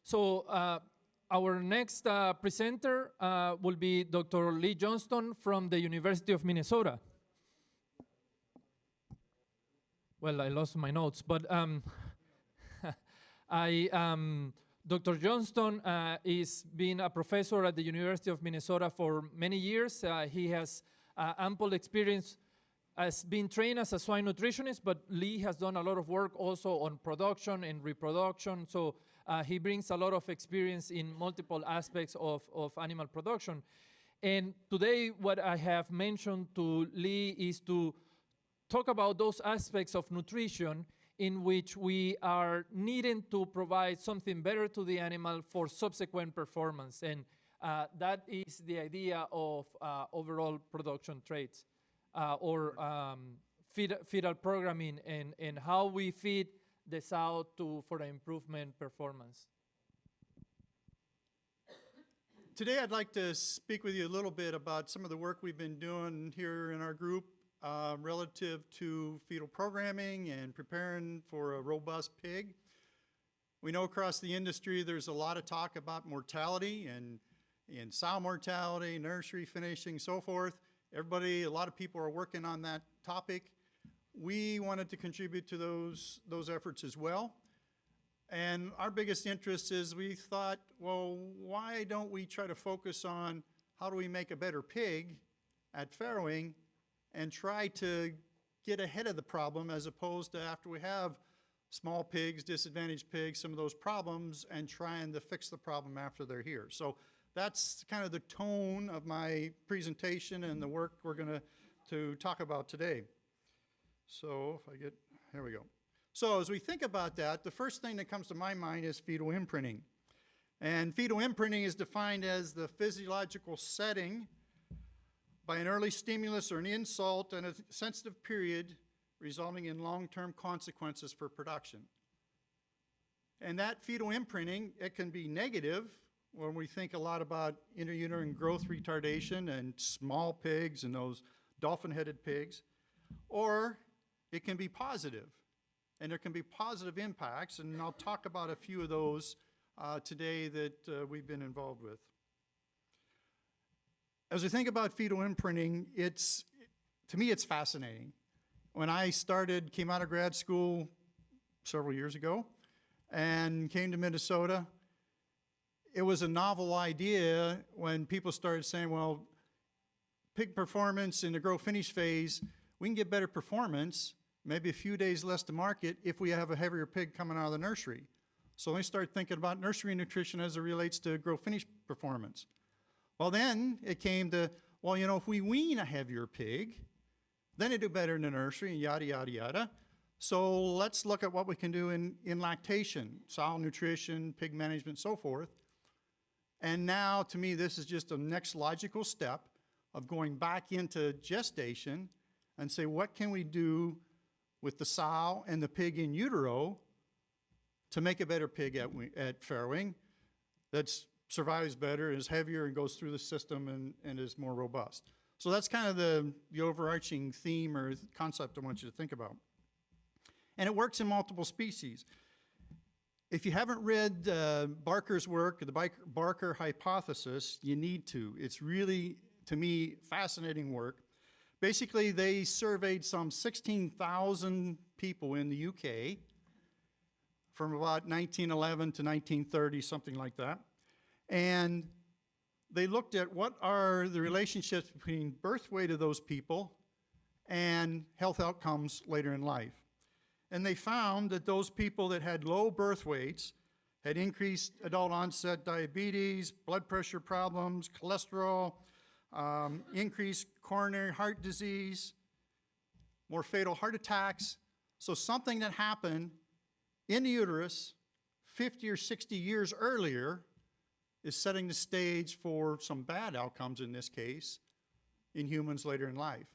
So our next presenter will be Dr. Lee Johnston from the University of Minnesota. Well, I lost my notes, but Dr. Johnston is been a professor at the University of Minnesota for many years. He has ample experience as being trained as a swine nutritionist, but Lee has done a lot of work also on production and reproduction. So he brings a lot of experience in multiple aspects of animal production. And today, what I have mentioned to Lee is to talk about those aspects of nutrition in which we are needing to provide something better to the animal for subsequent performance. And that is the idea of overall production traits or feedal programming and how we feed the sow for the improvement performance. Today I'd like to speak with you a little bit about some of the work we've been doing here in our group relative to fetal programming and preparing for a robust pig. We know across the industry there's a lot of talk about mortality and sow mortality, nursery finishing, so forth. A lot of people are working on that topic. We wanted to contribute to those efforts as well. And our biggest interest is we thought, well, why don't we try to focus on how do we make a better pig at farrowing and try to get ahead of the problem as opposed to after we have small pigs, disadvantaged pigs, some of those problems, and trying to fix the problem after they're here. So that's kind of the tone of my presentation and the work we're going to talk about today. So if I get, here we go. So as we think about that, the first thing that comes to my mind is fetal imprinting. And fetal imprinting is defined as the physiological setting by an early stimulus or an insult in a sensitive period resulting in long-term consequences for production. And that fetal imprinting, it can be negative when we think a lot about intrauterine growth retardation and small pigs and those dolphin-headed pigs, or it can be positive. And there can be positive impacts, and I'll talk about a few of those today that we've been involved with. As we think about fetal imprinting, to me it's fascinating. When I came out of grad school several years ago and came to Minnesota, it was a novel idea when people started saying, well, pig performance in the grow-finish phase, we can get better performance, maybe a few days less to market if we have a heavier pig coming out of the nursery. So they started thinking about nursery nutrition as it relates to grow-finish performance. Well, then it came to, well, you know, if we wean a heavier pig, then it do better in the nursery and yada, yada, yada. So let's look at what we can do in lactation, sow nutrition, pig management, so forth. And now, to me, this is just a next logical step of going back into gestation and say, what can we do with the sow and the pig in utero to make a better pig at farrowing that survives better, is heavier, and goes through the system and is more robust. So that's kind of the overarching theme or concept I want you to think about. And it works in multiple species. If you haven't read Barker's work, the Barker hypothesis, you need to. It's really, to me, fascinating work. Basically, they surveyed some 16,000 people in the UK from about 1911 to 1930, something like that. And they looked at what are the relationships between birth weight of those people and health outcomes later in life. And they found that those people that had low birth weights had increased adult onset diabetes, blood pressure problems, cholesterol, increased coronary heart disease, more fatal heart attacks. So something that happened in the uterus 50 or 60 years earlier is setting the stage for some bad outcomes in this case in humans later in life.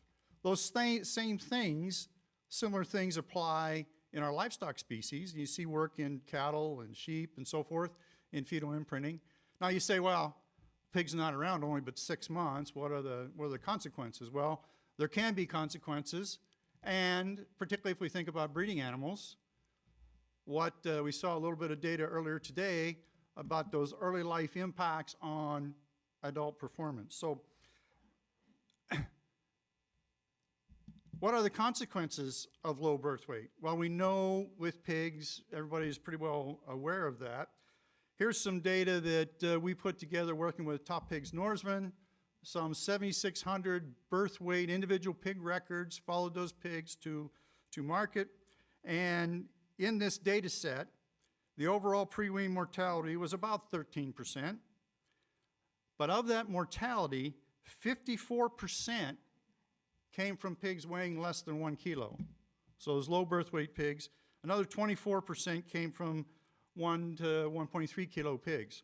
Those same things, similar things apply in our livestock species. You see work in cattle and sheep and so forth in fetal imprinting. Now you say, well, pig's not around only but 6 months. What are the consequences? Well, there can be consequences, and particularly if we think about breeding animals, what we saw a little bit of data earlier today about those early life impacts on adult performance. So what are the consequences of low birth weight? Well, we know with pigs, everybody is pretty well aware of that. Here's some data that we put together working with Top Pigs Norseman. Some 7,600 birth weight individual pig records, followed those pigs to market. And in this data set, the overall pre-wean mortality was about 13%. But of that mortality, 54% came from pigs weighing less than 1 kilo. So those low birth weight pigs. Another 24% came from 1 to 1.3 kilo pigs.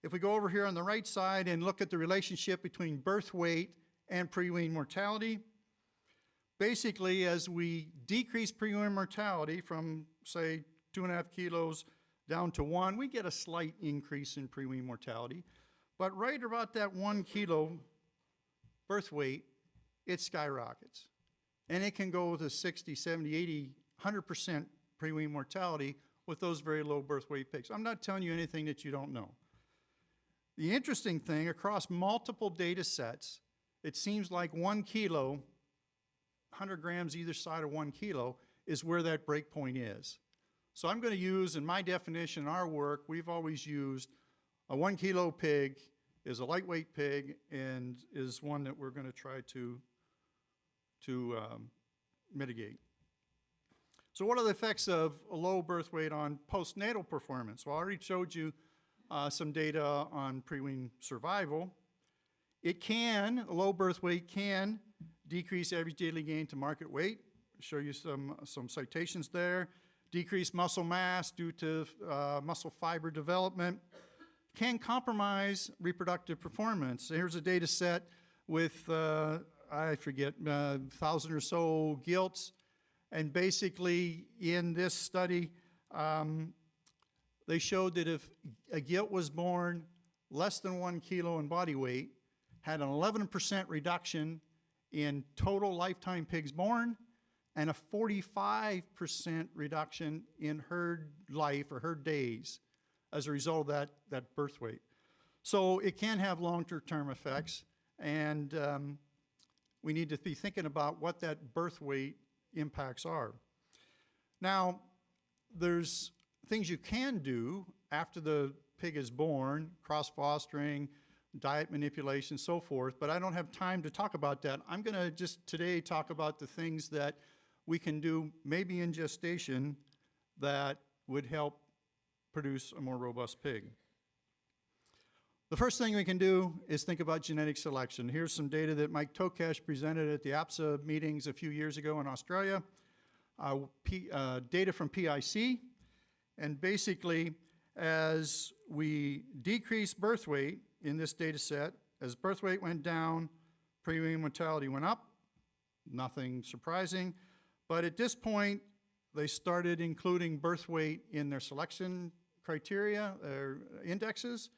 If we go over here on the right side and look at the relationship between birth weight and pre-wean mortality, basically as we decrease pre-wean mortality from, say, 2.5 kilos down to 1, we get a slight increase in pre-wean mortality. But right about that 1 kilo birth weight, it skyrockets. And it can go to 60, 70, 80, 100% pre-wean mortality with those very low birth weight pigs. I'm not telling you anything that you don't know. The interesting thing, across multiple data sets, it seems like 1 kilo, 100 grams either side of 1 kilo, is where that break point is. So I'm going to use, in my definition, in our work, we've always used a 1 kilo pig is a lightweight pig and is one that we're going to try to mitigate. So what are the effects of a low birth weight on postnatal performance? Well, I already showed you some data on pre-wean survival. A low birth weight can decrease average daily gain to market weight. I'll show you some citations there. Decreased muscle mass due to muscle fiber development can compromise reproductive performance. Here's a data set with, I forget, 1,000 or so gilts. And basically, in this study, they showed that if a gilt was born less than 1 kilo in body weight, had an 11% reduction in total lifetime pigs born, and a 45% reduction in herd life or herd days as a result of that birth weight. So it can have long-term effects, and we need to be thinking about what that birth weight impacts are. Now, there's things you can do after the pig is born, cross-fostering, diet manipulation, so forth, but I don't have time to talk about that. I'm going to just today talk about the things that we can do maybe in gestation that would help produce a more robust pig. The first thing we can do is think about genetic selection. Here's some data that Mike Tokash presented at the APSA meetings a few years ago in Australia. Data from PIC, and basically as we decrease birth weight in this data set, as birth weight went down, pre-wean mortality went up, nothing surprising. But at this point, they started including birth weight in their selection criteria, their indexes,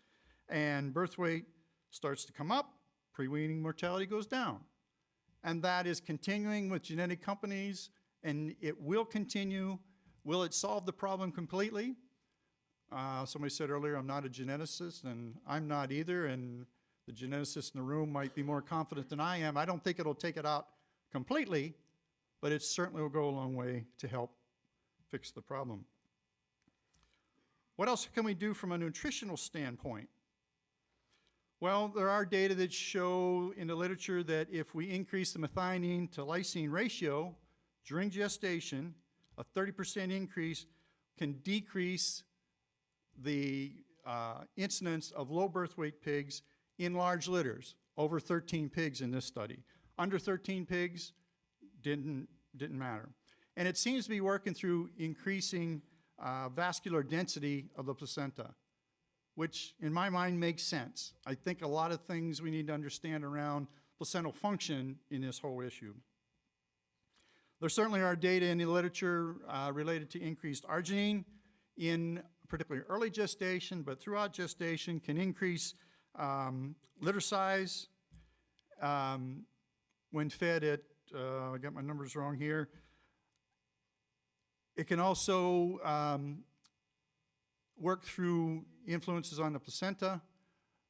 and birth weight starts to come up, pre-weaning mortality goes down. And that is continuing with genetic companies, and it will continue. Will it solve the problem completely? Somebody said earlier, I'm not a geneticist, and I'm not either, and the geneticists in the room might be more confident than I am. I don't think it'll take it out completely, but it certainly will go a long way to help fix the problem. What else can we do from a nutritional standpoint? Well, there are data that show in the literature that if we increase the methionine to lysine ratio during gestation, a 30% increase can decrease the incidence of low birth weight pigs in large litters, over 13 pigs in this study. Under 13 pigs, didn't matter. And it seems to be working through increasing vascular density of the placenta, which in my mind makes sense. I think a lot of things we need to understand around placental function in this whole issue. There certainly are data in the literature related to increased arginine in particularly early gestation, but throughout gestation can increase litter size when fed at, I got my numbers wrong here. It can also worked through influences on the placenta.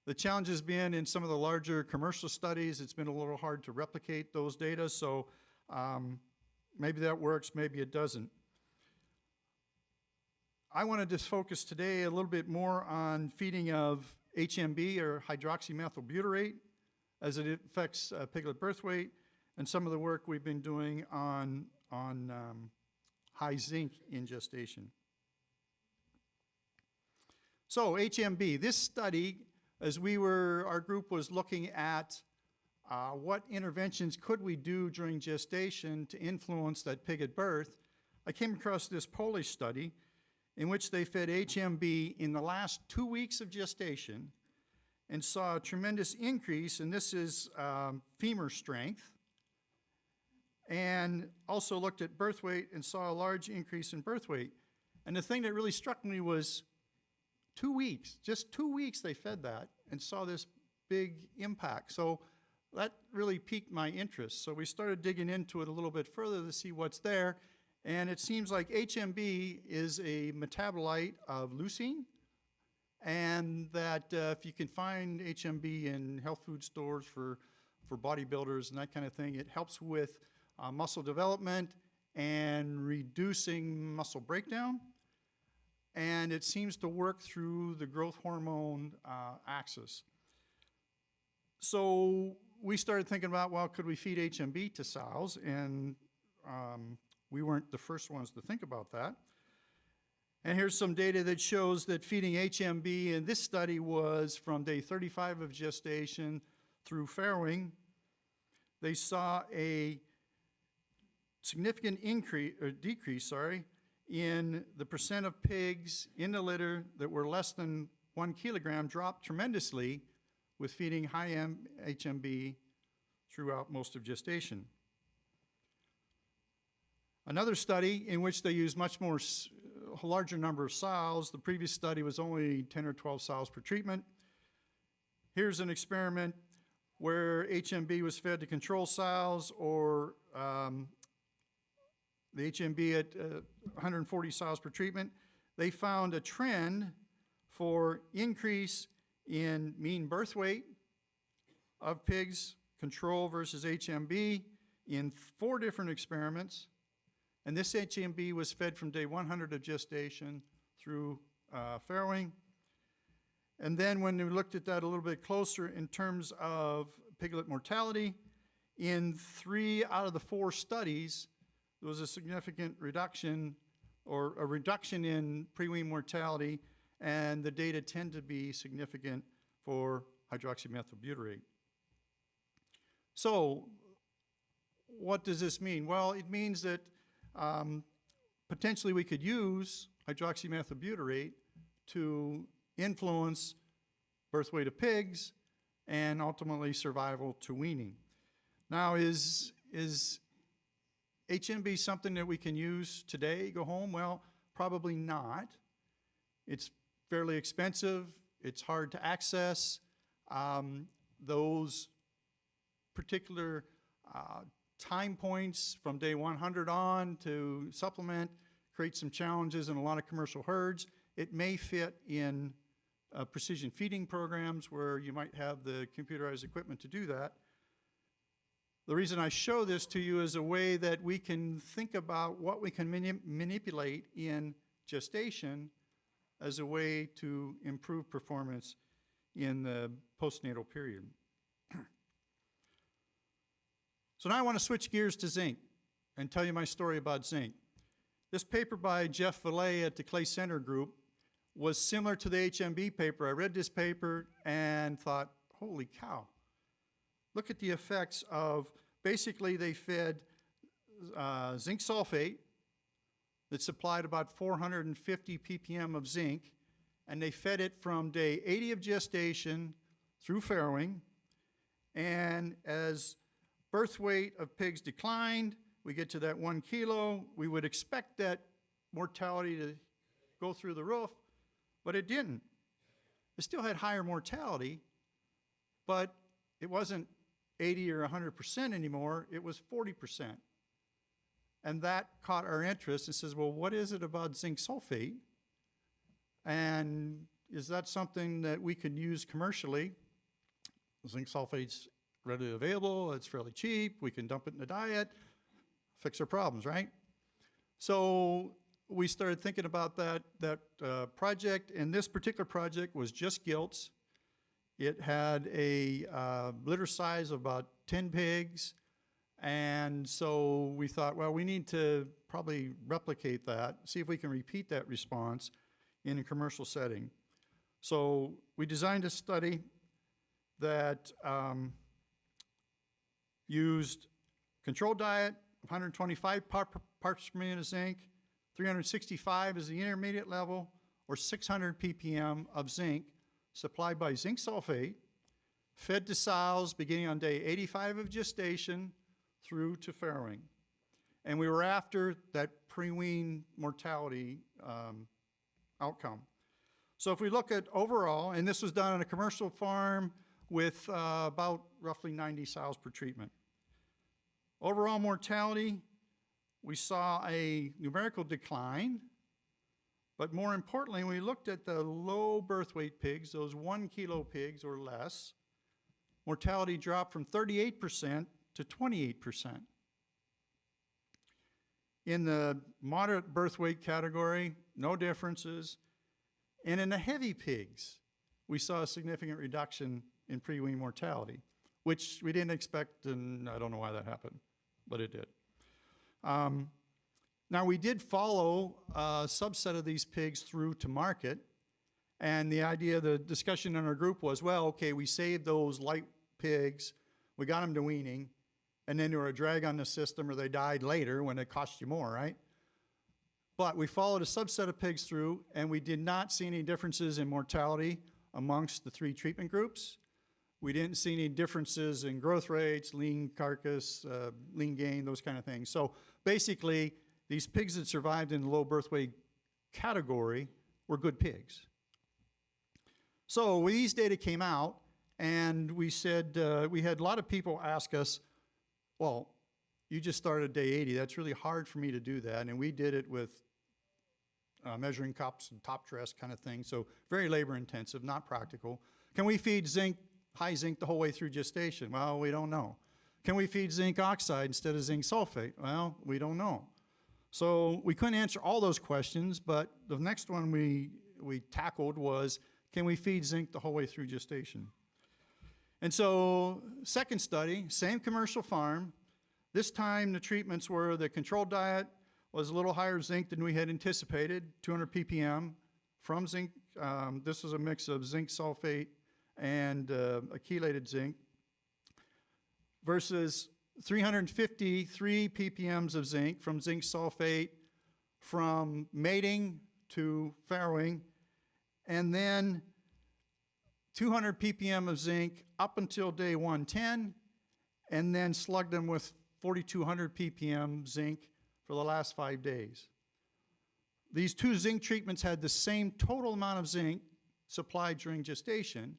The challenge has been in some of the larger commercial studies, it's been a little hard to replicate those data, so maybe that works, maybe it doesn't. I want to just focus today a little bit more on feeding of HMB, or hydroxymethylbutyrate, as it affects piglet birth weight, and some of the work we've been doing on high zinc in gestation. So HMB, this study, as our group was looking at what interventions could we do during gestation to influence that pig at birth, I came across this Polish study in which they fed HMB in the last 2 weeks of gestation and saw a tremendous increase, and this is femur strength, and also looked at birth weight and saw a large increase in birth weight. And the thing that really struck me was 2 weeks, just 2 weeks they fed that and saw this big impact. So that really piqued my interest. So we started digging into it a little bit further to see what's there. And it seems like HMB is a metabolite of leucine, and that if you can find HMB in health food stores for bodybuilders and that kind of thing, it helps with muscle development and reducing muscle breakdown. And it seems to work through the growth hormone axis. So we started thinking about, well, could we feed HMB to sows? And we weren't the first ones to think about that. And here's some data that shows that feeding HMB in this study was from day 35 of gestation through farrowing. They saw a significant decrease in the percent of pigs in the litter that were less than 1 kilogram, dropped tremendously with feeding high HMB throughout most of gestation. Another study in which they used much more, a larger number of sows. The previous study was only 10 or 12 sows per treatment. Here's an experiment where HMB was fed to control sows, or the HMB at 140 sows per treatment. They found a trend for increase in mean birth weight of pigs, control versus HMB, in 4 different experiments. And this HMB was fed from day 100 of gestation through farrowing. And then when we looked at that a little bit closer in terms of piglet mortality, in 3 out of the 4 studies, there was a significant reduction, or a reduction in pre-wean mortality, and the data tend to be significant for hydroxymethylbutyrate. So what does this mean? Well, it means that potentially we could use hydroxymethylbutyrate to influence birth weight of pigs and ultimately survival to weaning. Now, is HMB something that we can use today, go home? Well, probably not. It's fairly expensive. It's hard to access. Those particular time points from day 100 on to supplement create some challenges in a lot of commercial herds. It may fit in precision feeding programs where you might have the computerized equipment to do that. The reason I show this to you is a way that we can think about what we can manipulate in gestation as a way to improve performance in the postnatal period. So now I want to switch gears to zinc and tell you my story about zinc. This paper by Jeff Valet at the Clay Center Group was similar to the HMB paper. I read this paper and thought, holy cow. Look at the effects of, basically they fed zinc sulfate that supplied about 450 ppm of zinc, and they fed it from day 80 of gestation through farrowing, and as birth weight of pigs declined, we get to that 1 kilo, we would expect that mortality to go through the roof, but it didn't. It still had higher mortality, but it wasn't 80 or 100% anymore, it was 40%. And that caught our interest and says, well, what is it about zinc sulfate And is that something that we could use commercially? Zinc sulfate's readily available, it's fairly cheap, we can dump it in the diet, fix our problems, right? So we started thinking about that project, and this particular project was just gilts. It had a litter size of about 10 pigs, and so we thought, well, we need to probably replicate that, see if we can repeat that response in a commercial setting. So we designed a study that used controlled diet, 125 parts per million of zinc, 365 is the intermediate level, or 600 ppm of zinc supplied by zinc sulfate, fed to sows beginning on day 85 of gestation through to farrowing. And we were after that pre-wean mortality outcome. So if we look at overall, and this was done on a commercial farm with about roughly 90 sows per treatment. Overall mortality, we saw a numerical decline, but more importantly, we looked at the low birth weight pigs, those 1 kilo pigs or less, mortality dropped from 38% to 28%. In the moderate birth weight category, no differences. And in the heavy pigs, we saw a significant reduction in pre-wean mortality, which we didn't expect, and I don't know why that happened, but it did. Now, we did follow a subset of these pigs through to market, and the idea, the discussion in our group was, well, okay, we saved those light pigs, we got them to weaning, and then they were a drag on the system, or they died later when it cost you more, right? But we followed a subset of pigs through, and we did not see any differences in mortality amongst the 3 treatment groups. We didn't see any differences in growth rates, lean carcass, lean gain, those kind of things. So basically, these pigs that survived in the low birth weight category were good pigs. So these data came out, and we said, we had a lot of people ask us, well, you just started day 80. That's really hard for me to do that. And we did it with measuring cups and top dress kind of thing. So very labor intensive, not practical. Can we feed zinc, high zinc the whole way through gestation? Well, we don't know. Can we feed zinc oxide instead of zinc sulfate? Well, we don't know. So we couldn't answer all those questions, but the next one we tackled was, can we feed zinc the whole way through gestation? And so second study, same commercial farm. This time the treatments were the controlled diet was a little higher zinc than we had anticipated, 200 ppm from zinc. This was a mix of zinc sulfate and a chelated zinc versus 353 ppms of zinc from zinc sulfate from mating to farrowing, and then 200 ppm of zinc up until day 110, and then slugged them with 4,200 ppm zinc for the last 5 days. These 2 zinc treatments had the same total amount of zinc supplied during gestation,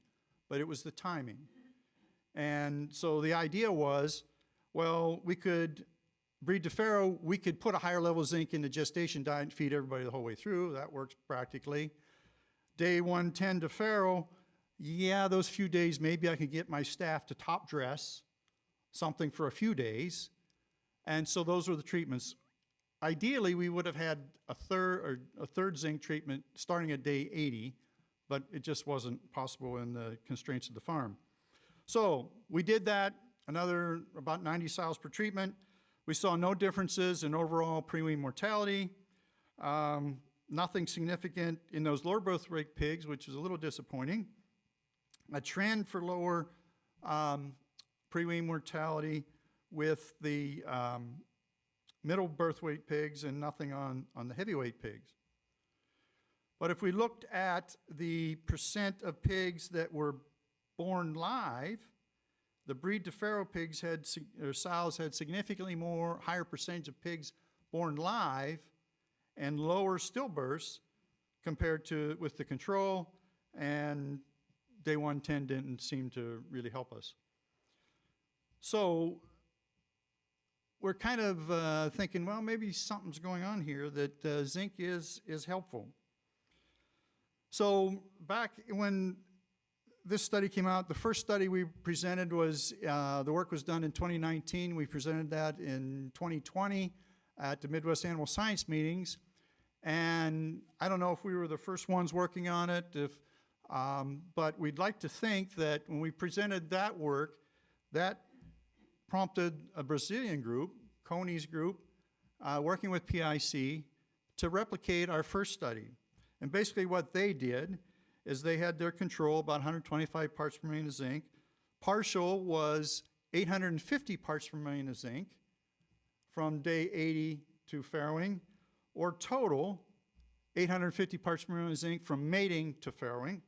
but it was the timing. And so the idea was, well, we could breed to farrow, we could put a higher level of zinc in the gestation diet and feed everybody the whole way through. That works practically. Day 110 to farrow, yeah, those few days, maybe I could get my staff to top dress something for a few days. And so those were the treatments. Ideally, we would have had a third zinc treatment starting at day 80, but it just wasn't possible in the constraints of the farm. So we did that, another about 90 sows per treatment. We saw no differences in overall pre-wean mortality. Nothing significant in those lower birth rate pigs, which is a little disappointing. A trend for lower pre-wean mortality with the middle birth weight pigs and nothing on the heavyweight pigs. But if we looked at the percent of pigs that were born live, the breed to farrow pigs had, or sows had significantly more, higher percentage of pigs born live and lower stillbirths compared to with the control, and day 110 didn't seem to really help us. So we're kind of thinking, well, maybe something's going on here, that zinc is helpful. So back when this study came out, the first study we presented was, the work was done in 2019. We presented that in 2020 at the Midwest Animal Science meetings. And I don't know if we were the first ones working on it, but we'd like to think that when we presented that work, that prompted a Brazilian group, Coney's group, working with PIC to replicate our first study. And basically what they did is they had their control, about 125 parts per million of zinc. Partial was 850 parts per million of zinc from day 80 to farrowing, or total 850 parts per million of zinc from mating to farrowing.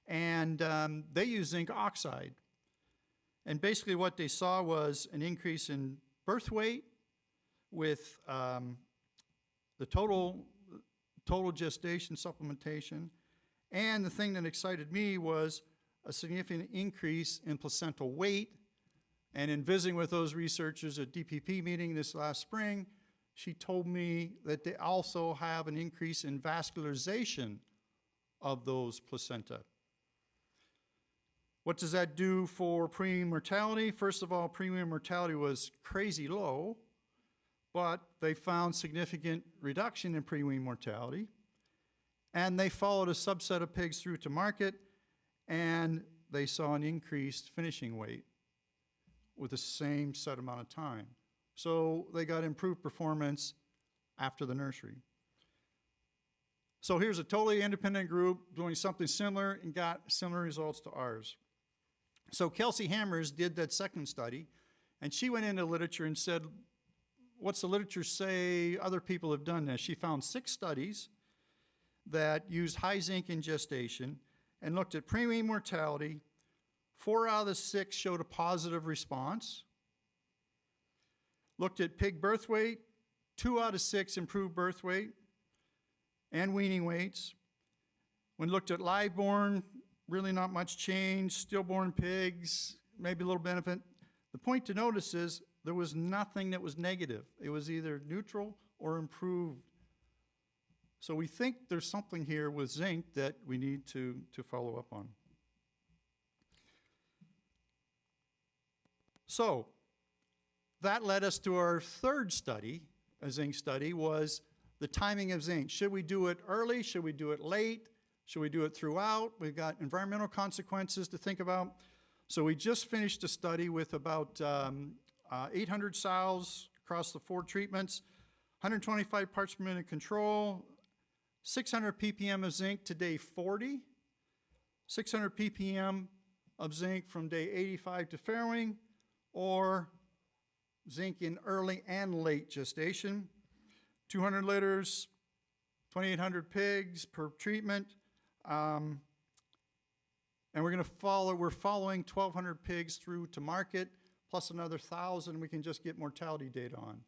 And they used zinc oxide. And basically what they saw was an increase in birth weight with the total gestation supplementation. And the thing that excited me was a significant increase in placental weight. And in visiting with those researchers at DPP meeting this last spring, she told me that they also have an increase in vascularization of those placenta. What does that do for prewean mortality? First of all, prewean mortality was crazy low, but they found significant reduction in prewean mortality. And they followed a subset of pigs through to market, and they saw an increased finishing weight with the same set amount of time. So they got improved performance after the nursery. So here's a totally independent group doing something similar and got similar results to ours. So Kelsey Hammers did that second study, and she went into literature and said, what's the literature say other people have done this? She found 6 studies that used high zinc in gestation and looked at prewean mortality. 4 out of the 6 showed a positive response. Looked at pig birth weight. 2 out of 6 improved birth weight and weaning weights. When looked at live-born, really not much change. Stillborn pigs, maybe a little benefit. The point to notice is there was nothing that was negative. It was either neutral or improved. So we think there's something here with zinc that we need to follow up on. So that led us to our third study, a zinc study, was the timing of zinc. Should we do it early? Should we do it late? Should we do it throughout? We've got environmental consequences to think about. So we just finished a study with about 800 sows across the 4 treatments, 125 parts per minute control, 600 ppm of zinc to day 40, 600 ppm of zinc from day 85 to farrowing, or zinc in early and late gestation, 200 liters, 2,800 pigs per treatment, and we're following 1,200 pigs through to market, plus another 1,000 we can just get mortality data on.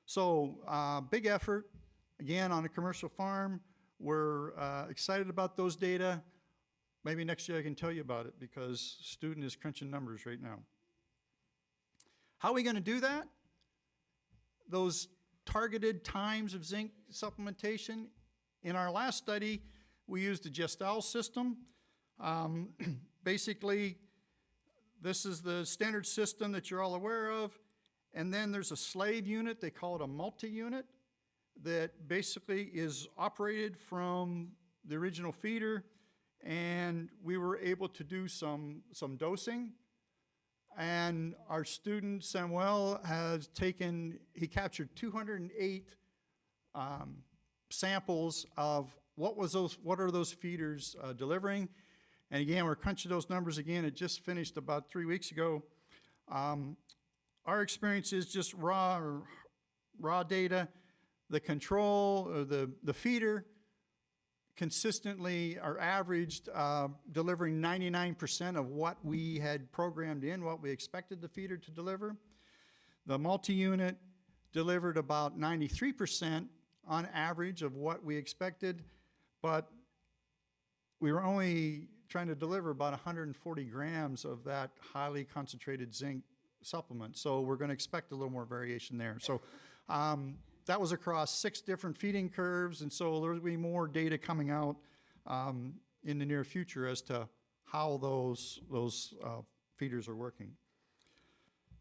So big effort, again, on a commercial farm. We're excited about those data. Maybe next year I can tell you about it because student is crunching numbers right now. How are we going to do that? Those targeted times of zinc supplementation. In our last study, we used the Gestal system. Basically, this is the standard system that you're all aware of. And then there's a slave unit, they call it a multi-unit, that basically is operated from the original feeder. And we were able to do some dosing. And our student, Samuel, he captured 208 samples of what are those feeders delivering. And again, we're crunching those numbers again. It just finished about 3 weeks ago. Our experience is just raw data. The control, or the feeder, consistently are averaged delivering 99% of what we had programmed in, what we expected the feeder to deliver. The multi-unit delivered about 93% on average of what we expected, but we were only trying to deliver about 140 grams of that highly concentrated zinc supplement. So we're going to expect a little more variation there. So that was across 6 different feeding curves, and so there'll be more data coming out in the near future as to how those feeders are working.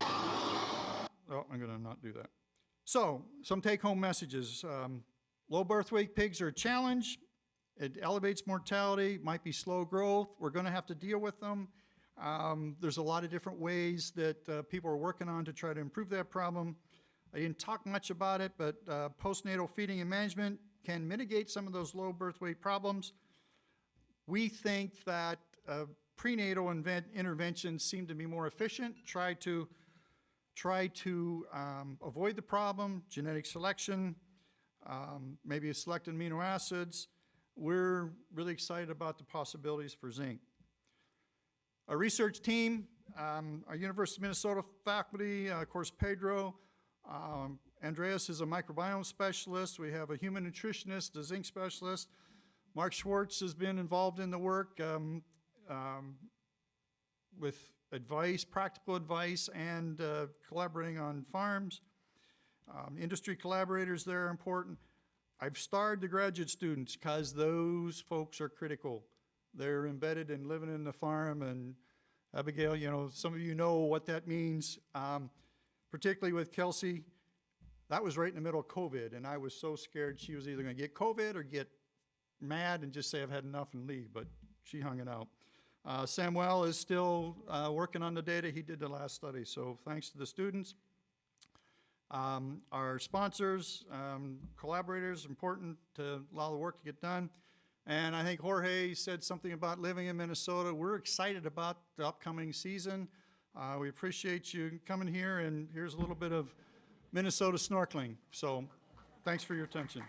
Oh, I'm going to not do that. So, some take-home messages. Low birth weight pigs are a challenge. It elevates mortality, might be slow growth. We're going to have to deal with them. There's a lot of different ways that people are working on to try to improve that problem. I didn't talk much about it, but postnatal feeding and management can mitigate some of those low birth weight problems. We think that prenatal interventions seem to be more efficient. Try to avoid the problem, genetic selection, maybe select amino acids. We're really excited about the possibilities for zinc. Our research team, our University of Minnesota faculty, of course, Pedro, Andreas is a microbiome specialist. We have a human nutritionist, a zinc specialist. Mark Schwartz has been involved in the work with advice, practical advice, and collaborating on farms. Industry collaborators there are important. I've starred the graduate students because those folks are critical. They're embedded and living in the farm, and Abigail, you know, some of you know what that means, particularly with Kelsey. That was right in the middle of COVID, and I was so scared she was either going to get COVID or get mad and just say I've had enough and leave, but she hung it out. Samuel is still working on the data. He did the last study, so thanks to the students. Our sponsors, collaborators, important to allow the work to get done. And I think Jorge said something about living in Minnesota. We're excited about the upcoming season. We appreciate you coming here, and here's a little bit of Minnesota snorkeling. So thanks for your attention.